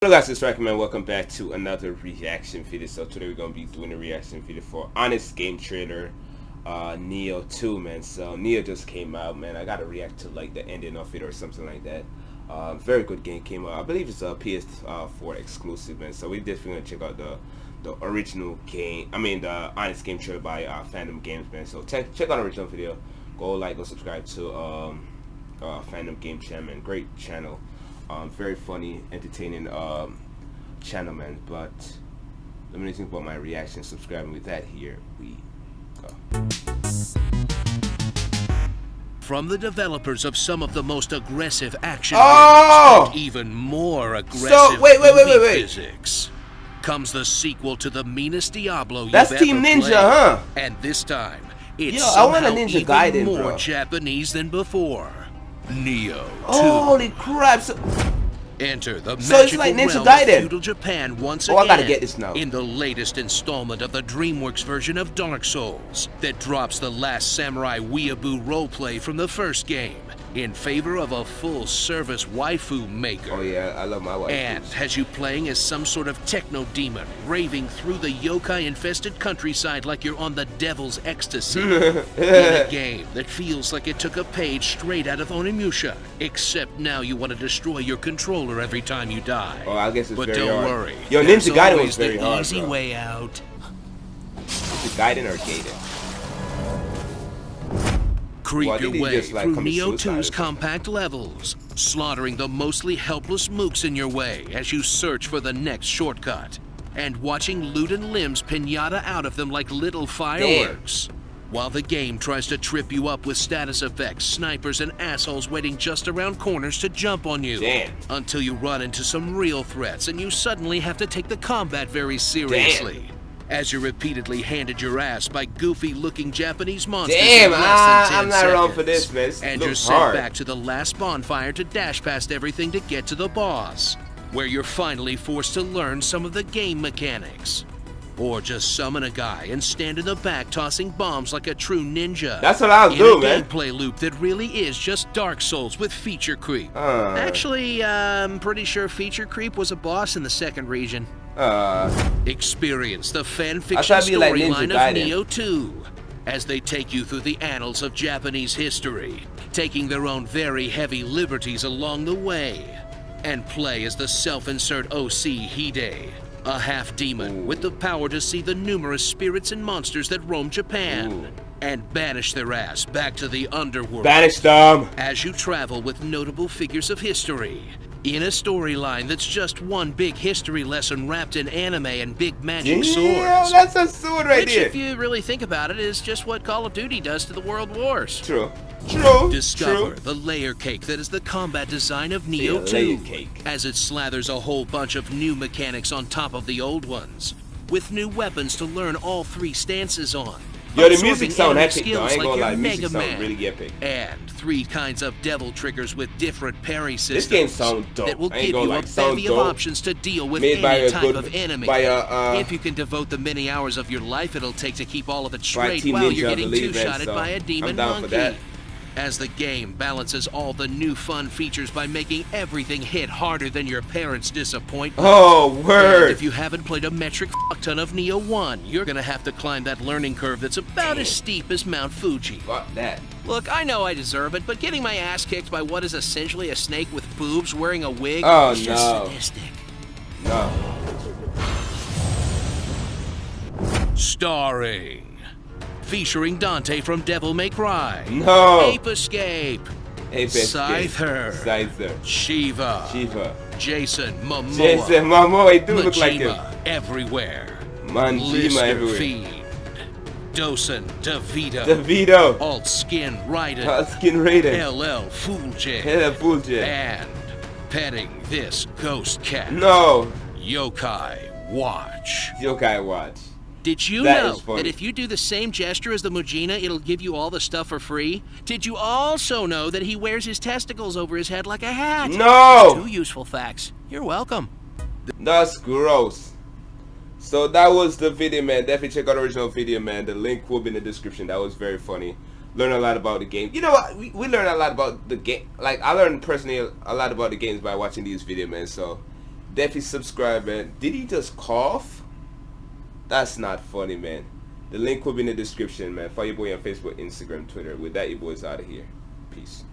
Hello guys, it's Rack, man. Welcome back to another reaction video. So today we're gonna be doing a reaction video for Honest game trailer Nioh 2, man. So Nioh just came out, man. I gotta react to like the ending of it or something like that. Very good game came out. I believe it's a PS4 exclusive, man. So we definitely gonna check out the original game. I mean the Honest game trailer by Fandom Games, man. So check out the original video. Go like, go subscribe to Fandom Game channel, man. Great channel. Very funny, entertaining channel, man. But let me think about my reaction. Subscribing with that. Here we go. From the developers of some of the most aggressive action Oh! and even more aggressive So, wait. physics comes the sequel to the meanest Diablo That's you've Team ever Ninja, played. huh? And this time, it's Yo, I want a somehow Ninja even Gaiden, more bro. Japanese than before. Nioh 2. Holy crap! So Enter the So it's magical like Ninja realm Gaiden. of feudal Japan once again. I gotta get this now. In the latest installment of the DreamWorks version of Dark Souls that drops the last samurai weeaboo roleplay from the first game in favor of a full-service waifu maker. oh yeah, I love my wife. And has you playing as some sort of techno demon raving through the yokai-infested countryside like you're on the devil's ecstasy. In a game that feels like it took a page straight out of Onimusha, except now you want to destroy your controller every time you die. Oh, I guess it's but very don't hard. worry, Yo, there's Ninja Gaiden always was very the hard, easy bro. way out. The Gaiden or Gaiden? Creep Well, your did he way just, like, through commit Nioh suicide or 2's something? compact levels, slaughtering the mostly helpless mooks in your way as you search for the next shortcut, and watching loot and limbs pinata out of them like little fireworks. While the game tries to trip you up with status effects, snipers, and assholes waiting just around corners to jump on you. Damn. Until you run into some real threats and you suddenly have to take the combat very seriously. As you're repeatedly handed your ass by goofy-looking Japanese monsters Damn, in less than 10 I'm not wrong for seconds. this, man. This And you're looks sent hard. back to the last bonfire to dash past everything to get to the boss, where you're finally forced to learn some of the game mechanics. Or just summon a guy and stand in the back tossing bombs like a true ninja. That's what I'll in do, a man. gameplay loop that really is just Dark Souls with feature creep. Actually, I'm pretty sure feature creep was a boss in the second region. Experience the fan-fiction I thought it'd be like Ninja storyline of Gaiden. Nioh 2 as they take you through the annals of Japanese history, taking their own very heavy liberties along the way, and play as the self-insert OC Hide, a half-demon with the power to see the numerous spirits and monsters that roam Japan, and banish their ass back to the underworld. Banish them. As you travel with notable figures of history, in a storyline that's just one big history lesson wrapped in anime and big magic Yeah, swords. that's a sword right Which, there. if you really think about it, is just what Call of Duty does to the World Wars. True. True. Discover True. the layer cake that is the combat design of Yeah, Nioh layer 2, cake. as it slathers a whole bunch of new mechanics on top of the old ones, with new weapons to learn all three stances on. Yo, the absorbing music sound enemy epic though. I skills ain't like gonna your lie, music Mega sound Man. really epic. And 3 kinds of devil triggers with different parry systems. This game sound dope. That will I ain't give gonna you lie, a sound bevy of dope. options to deal with Made by any a type good- of enemy. by a, if you can devote the many hours of your life it'll take to keep all of it By straight Team while Ninja, you're I getting believe, man, two-shotted so by a demon I'm down for monkey. that. As the game balances all the new fun features by making everything hit harder than your parents' disappointment. Oh, And word. if you haven't played a metric fuck-ton of Nioh 1, you're gonna have to climb that learning curve that's about as steep as Mount Fuji. Fuck that. Look, I know I deserve it, but getting my ass kicked by what is essentially a snake with boobs wearing a wig Oh, is just no. sadistic. No. Starring, featuring Dante from Devil May Cry, No. Ape Escape, Apex Scyther, Scyther. Shiva, Shiva. Jason Momoa, Jason Momoa, he do look like him. Majima everywhere, Manjima Lister everywhere. Fiend, Dosen DeVito, DeVito. Alt Skin Raiden, Skin Raiden. LL Fool J, Hella Fool J. and petting this ghost cat, No. Yokai Watch. Yokai Watch. Did you That know is funny. that if you do the same gesture as the Mujina, it'll give you all the stuff for free? Did you also know that he wears his testicles over his head like a hat? No. 2 useful facts. You're welcome. That's gross. So that was the video, man. Definitely check out the original video, man. The link will be in the description. That was very funny. Learn a lot about the game. You know what? We learn a lot about the game. Like, I learned personally a lot about the games by watching these videos, man. So Definitely subscribe, man. Did he just cough? That's not funny, man. The link will be in the description, man. Follow your boy on Facebook, Instagram, Twitter. With that, your boy's out of here. Peace.